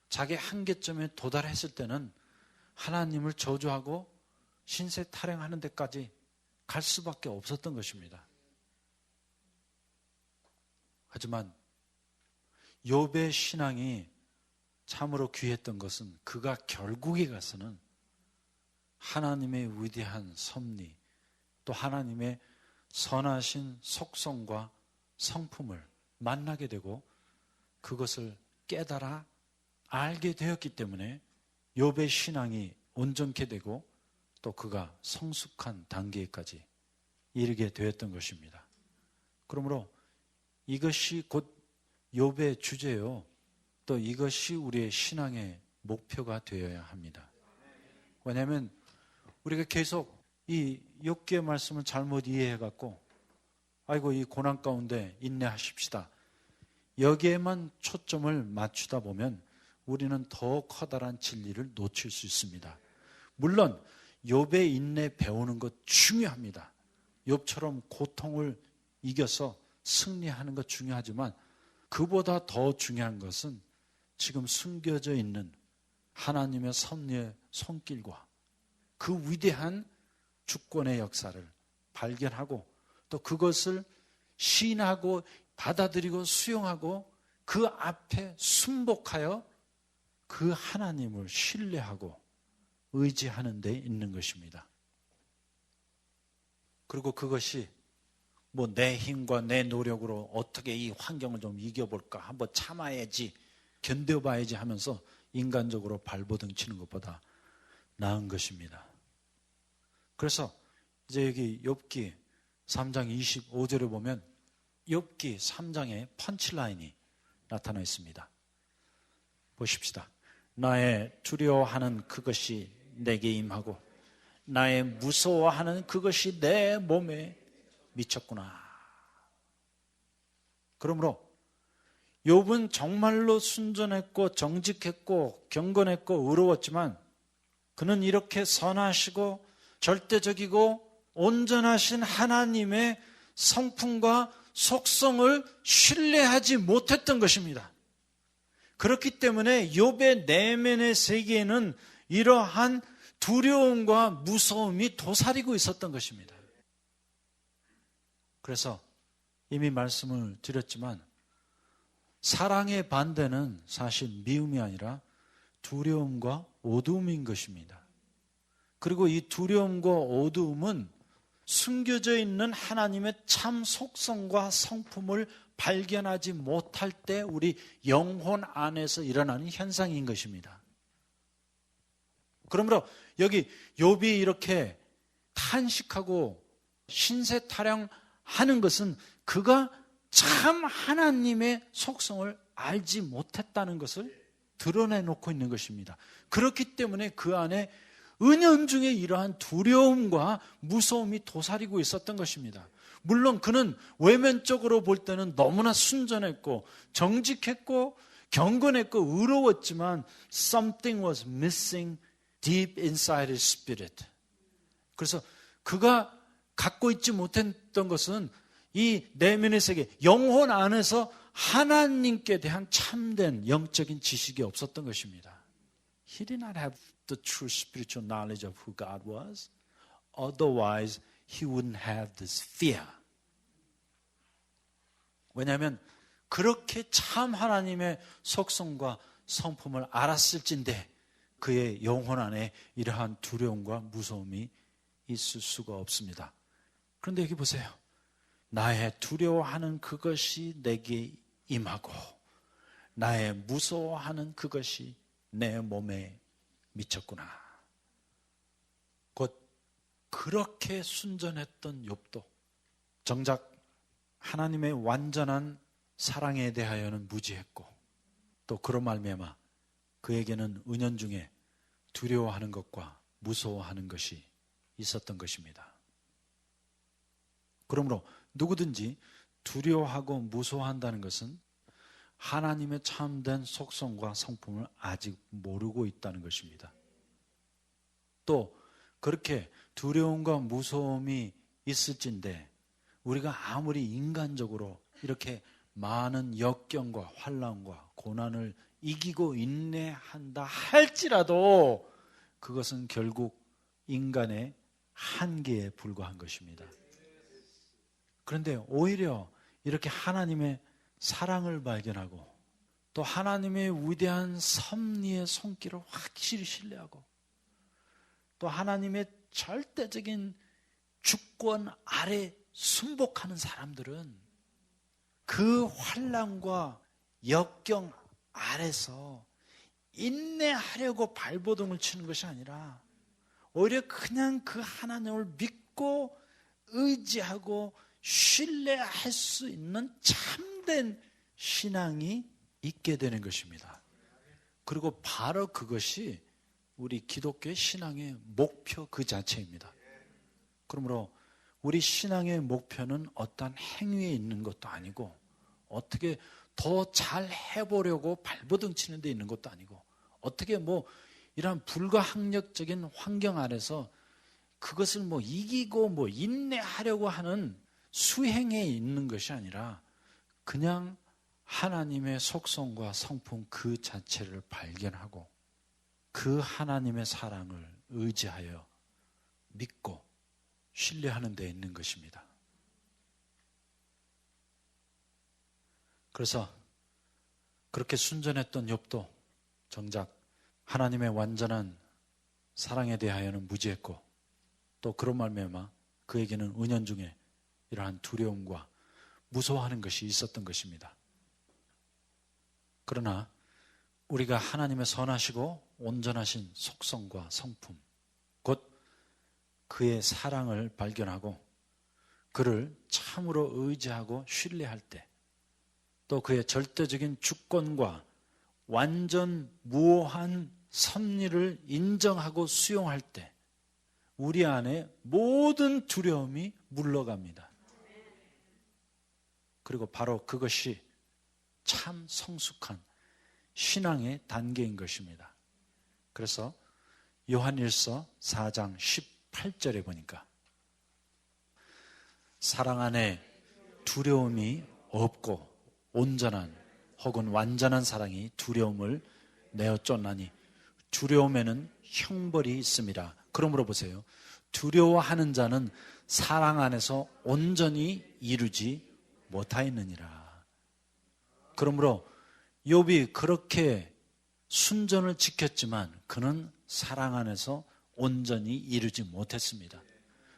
자기 한계점에 도달했을 때는 하나님을 저주하고 신세 타령하는 데까지 갈 수밖에 없었던 것입니다. 하지만 욥의 신앙이 참으로 귀했던 것은 그가 결국에 가서는 하나님의 위대한 섭리 또 하나님의 선하신 속성과 성품을 만나게 되고 그것을 깨달아 알게 되었기 때문에 욥의 신앙이 온전케 되고 또 그가 성숙한 단계까지 이르게 되었던 것입니다. 그러므로 이것이 곧 욥의 주제요. 또 이것이 우리의 신앙의 목표가 되어야 합니다. 왜냐하면 우리가 계속 이 욥기의 말씀을 잘못 이해해갖고 아이고 이 고난 가운데 인내하십시다. 여기에만 초점을 맞추다 보면 우리는 더 커다란 진리를 놓칠 수 있습니다. 물론 욥의 인내 배우는 것 중요합니다. 욥처럼 고통을 이겨서 승리하는 것 중요하지만 그보다 더 중요한 것은 지금 숨겨져 있는 하나님의 섭리의 손길과 그 위대한 주권의 역사를 발견하고 또 그것을 시인하고 받아들이고 수용하고 그 앞에 순복하여 그 하나님을 신뢰하고 의지하는 데 있는 것입니다. 그리고 그것이 뭐 내 힘과 내 노력으로 어떻게 이 환경을 좀 이겨볼까 한번 참아야지 견뎌봐야지 하면서 인간적으로 발버둥 치는 것보다 나은 것입니다. 그래서 이제 여기 욥기 3장 25절에 보면 욥기 3장에 펀치라인이 나타나 있습니다. 보십시다. 나의 두려워하는 그것이 내게 임하고 나의 무서워하는 그것이 내 몸에 미쳤구나. 그러므로 욥은 정말로 순전했고 정직했고 경건했고 의로웠지만 그는 이렇게 선하시고 절대적이고 온전하신 하나님의 성품과 속성을 신뢰하지 못했던 것입니다. 그렇기 때문에 욥의 내면의 세계에는 이러한 두려움과 무서움이 도사리고 있었던 것입니다. 그래서 이미 말씀을 드렸지만 사랑의 반대는 사실 미움이 아니라 두려움과 어두움인 것입니다. 그리고 이 두려움과 어두움은 숨겨져 있는 하나님의 참 속성과 성품을 발견하지 못할 때 우리 영혼 안에서 일어나는 현상인 것입니다. 그러므로 여기 욥이 이렇게 탄식하고 신세타령하는 것은 그가 참 하나님의 속성을 알지 못했다는 것을 드러내놓고 있는 것입니다. 그렇기 때문에 그 안에 은연중에 이러한 두려움과 무서움이 도사리고 있었던 것입니다. 물론 그는 외면적으로 볼 때는 너무나 순전했고 정직했고 경건했고 의로웠지만 something was missing deep inside his spirit. 그래서 그가 갖고 있지 못했던 것은 이 내면의 세계, 영혼 안에서 하나님께 대한 참된 영적인 지식이 없었던 것입니다. He did not have the true spiritual knowledge of who God was. Otherwise, he wouldn't have this fear. 왜냐하면 그렇게 참 하나님의 속성과 성품을 알았을진데 그의 영혼 안에 이러한 두려움과 무서움이 있을 수가 없습니다. 그런데 여기 보세요. 나의 두려워하는 그것이 내게 임하고 나의 무서워하는 그것이 내 몸에 미쳤구나. 곧 그렇게 순전했던 욥도 정작 하나님의 완전한 사랑에 대하여는 무지했고 또 그런 말미암아 그에게는 은연중에 두려워하는 것과 무서워하는 것이 있었던 것입니다. 그러므로 누구든지 두려워하고 무서워한다는 것은 하나님의 참된 속성과 성품을 아직 모르고 있다는 것입니다. 또 그렇게 두려움과 무서움이 있을진데 우리가 아무리 인간적으로 이렇게 많은 역경과 환난과 고난을 이기고 인내한다 할지라도 그것은 결국 인간의 한계에 불과한 것입니다. 그런데 오히려 이렇게 하나님의 사랑을 발견하고 또 하나님의 위대한 섭리의 손길을 확실히 신뢰하고 또 하나님의 절대적인 주권 아래 순복하는 사람들은 그 환난과 역경 아래서 인내하려고 발버둥을 치는 것이 아니라 오히려 그냥 그 하나님을 믿고 의지하고 신뢰할 수 있는 참된 신앙이 있게 되는 것입니다. 그리고 바로 그것이 우리 기독교의 신앙의 목표 그 자체입니다. 그러므로 우리 신앙의 목표는 어떤 행위에 있는 것도 아니고 어떻게 더 잘 해보려고 발버둥 치는 데 있는 것도 아니고 어떻게 이런 불가항력적인 환경 아래서 그것을 이기고 인내하려고 하는 수행에 있는 것이 아니라 그냥 하나님의 속성과 성품 그 자체를 발견하고 그 하나님의 사랑을 의지하여 믿고 신뢰하는 데 있는 것입니다. 그래서 그렇게 순전했던 욥도 정작 하나님의 완전한 사랑에 대하여는 무지했고 또 그런 말미암아 그에게는 은연중에 이러한 두려움과 무서워하는 것이 있었던 것입니다. 그러나 우리가 하나님의 선하시고 온전하신 속성과 성품 곧 그의 사랑을 발견하고 그를 참으로 의지하고 신뢰할 때, 또 그의 절대적인 주권과 완전 무오한 섭리를 인정하고 수용할 때 우리 안에 모든 두려움이 물러갑니다. 그리고 바로 그것이 참 성숙한 신앙의 단계인 것입니다. 그래서 요한일서 4장 18절에 보니까 사랑 안에 두려움이 없고 온전한 혹은 완전한 사랑이 두려움을 내어 쫓나니 두려움에는 형벌이 있습니다. 그러므로 보세요. 두려워하는 자는 사랑 안에서 온전히 이루지 못하였느니라. 그러므로 욥이 그렇게 순전을 지켰지만 그는 사랑 안에서 온전히 이루지 못했습니다.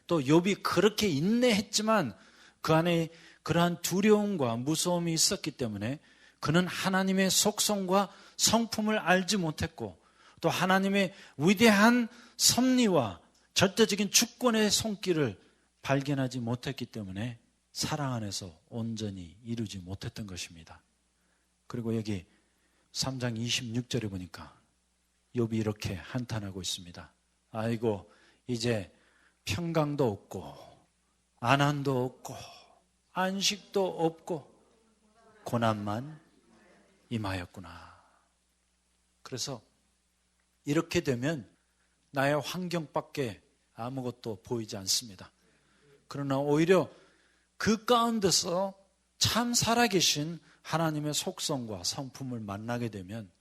또 욥이 그렇게 인내했지만 그 안에 그러한 두려움과 무서움이 있었기 때문에 그는 하나님의 속성과 성품을 알지 못했고 또 하나님의 위대한 섭리와 절대적인 주권의 손길을 발견하지 못했기 때문에 사랑 안에서 온전히 이루지 못했던 것입니다. 그리고 여기 3장 26절에 보니까 욥이 이렇게 한탄하고 있습니다. 아이고 이제 평강도 없고 안한도 없고 안식도 없고 고난만 임하였구나. 그래서 이렇게 되면 나의 환경밖에 아무것도 보이지 않습니다. 그러나 오히려 그 가운데서 참 살아계신 하나님의 속성과 성품을 만나게 되면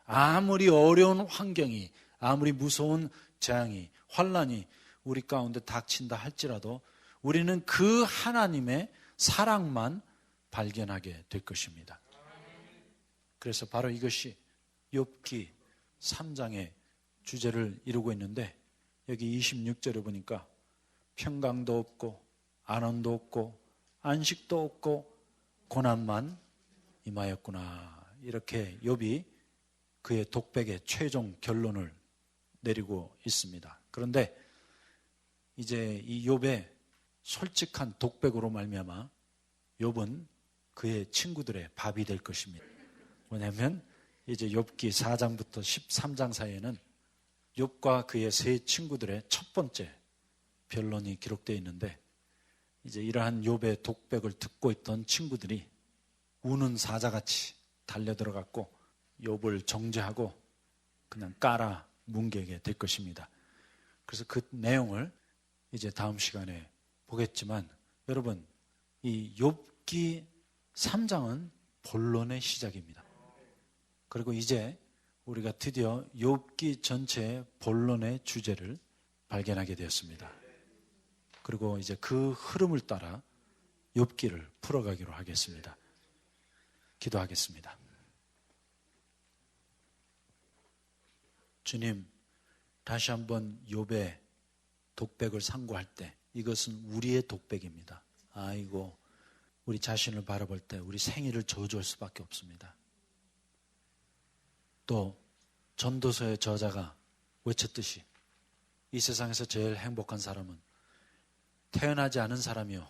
아무리 어려운 환경이, 아무리 무서운 재앙이, 환난이 우리 가운데 닥친다 할지라도 우리는 그 하나님의 사랑만 발견하게 될 것입니다. 그래서 바로 이것이 욥기 3장의 주제를 이루고 있는데 여기 26절에 보니까 평강도 없고 안원도 없고 안식도 없고 고난만 임하였구나. 이렇게 욥이 그의 독백의 최종 결론을 내리고 있습니다. 그런데 이제 이 욥의 솔직한 독백으로 말미암아 욥은 그의 친구들의 밥이 될 것입니다. 왜냐하면 이제 욥기 4장부터 13장 사이에는 욥과 그의 세 친구들의 첫 번째 변론이 기록되어 있는데 이제 이러한 욥의 독백을 듣고 있던 친구들이 우는 사자같이 달려들어갔고 욥을 정죄하고 그냥 깔아 뭉개게 될 것입니다. 그래서 그 내용을 이제 다음 시간에 보겠지만 여러분 이 욥기 3장은 본론의 시작입니다. 그리고 이제 우리가 드디어 욥기 전체의 본론의 주제를 발견하게 되었습니다. 그리고 이제 그 흐름을 따라 욥기를 풀어가기로 하겠습니다. 기도하겠습니다. 주님, 다시 한번 욥의 독백을 상고할 때 이것은 우리의 독백입니다. 아이고, 우리 자신을 바라볼 때 우리 생일을 저주할 수밖에 없습니다. 또 전도서의 저자가 외쳤듯이 이 세상에서 제일 행복한 사람은 태어나지 않은 사람이요,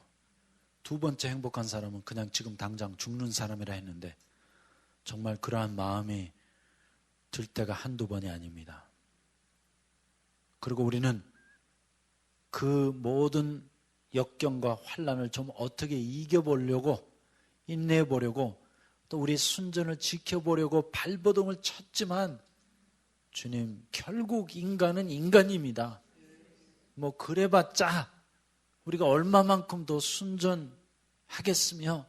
두 번째 행복한 사람은 그냥 지금 당장 죽는 사람이라 했는데 정말 그러한 마음이 들 때가 한두 번이 아닙니다. 그리고 우리는 그 모든 역경과 환난을 좀 어떻게 이겨보려고 인내해보려고 또 우리 순전을 지켜보려고 발버둥을 쳤지만 주님, 결국 인간은 인간입니다. 뭐 그래봤자 우리가 얼마만큼 더 순전하겠으며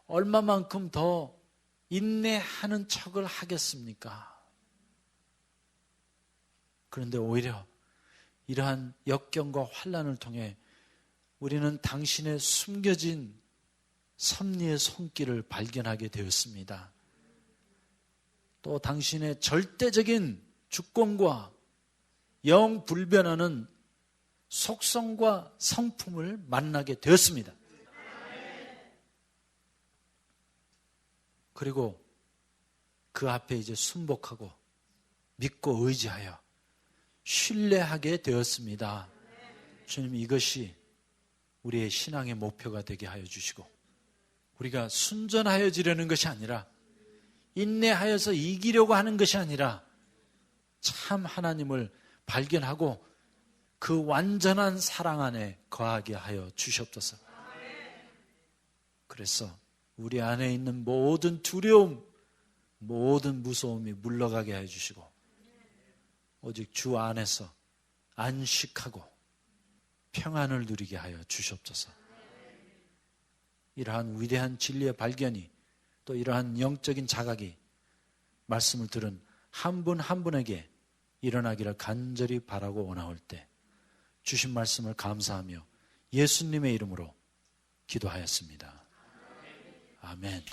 얼마만큼 더 인내하는 척을 하겠습니까? 그런데 오히려 이러한 역경과 환난을 통해 우리는 당신의 숨겨진 섭리의 손길을 발견하게 되었습니다. 또 당신의 절대적인 주권과 영불변하는 속성과 성품을 만나게 되었습니다. 그리고 그 앞에 이제 순복하고 믿고 의지하여 신뢰하게 되었습니다. 주님, 이것이 우리의 신앙의 목표가 되게 하여 주시고, 우리가 순전하여지려는 것이 아니라, 인내하여서 이기려고 하는 것이 아니라 참 하나님을 발견하고 그 완전한 사랑 안에 거하게 하여 주시옵소서. 그래서 우리 안에 있는 모든 두려움, 모든 무서움이 물러가게 해 주시고, 오직 주 안에서 안식하고 평안을 누리게 하여 주시옵소서. 이러한 위대한 진리의 발견이, 또 이러한 영적인 자각이 말씀을 들은 한 분 한 분에게 일어나기를 간절히 바라고 원하올 때 주신 말씀을 감사하며 예수님의 이름으로 기도하였습니다. 아멘.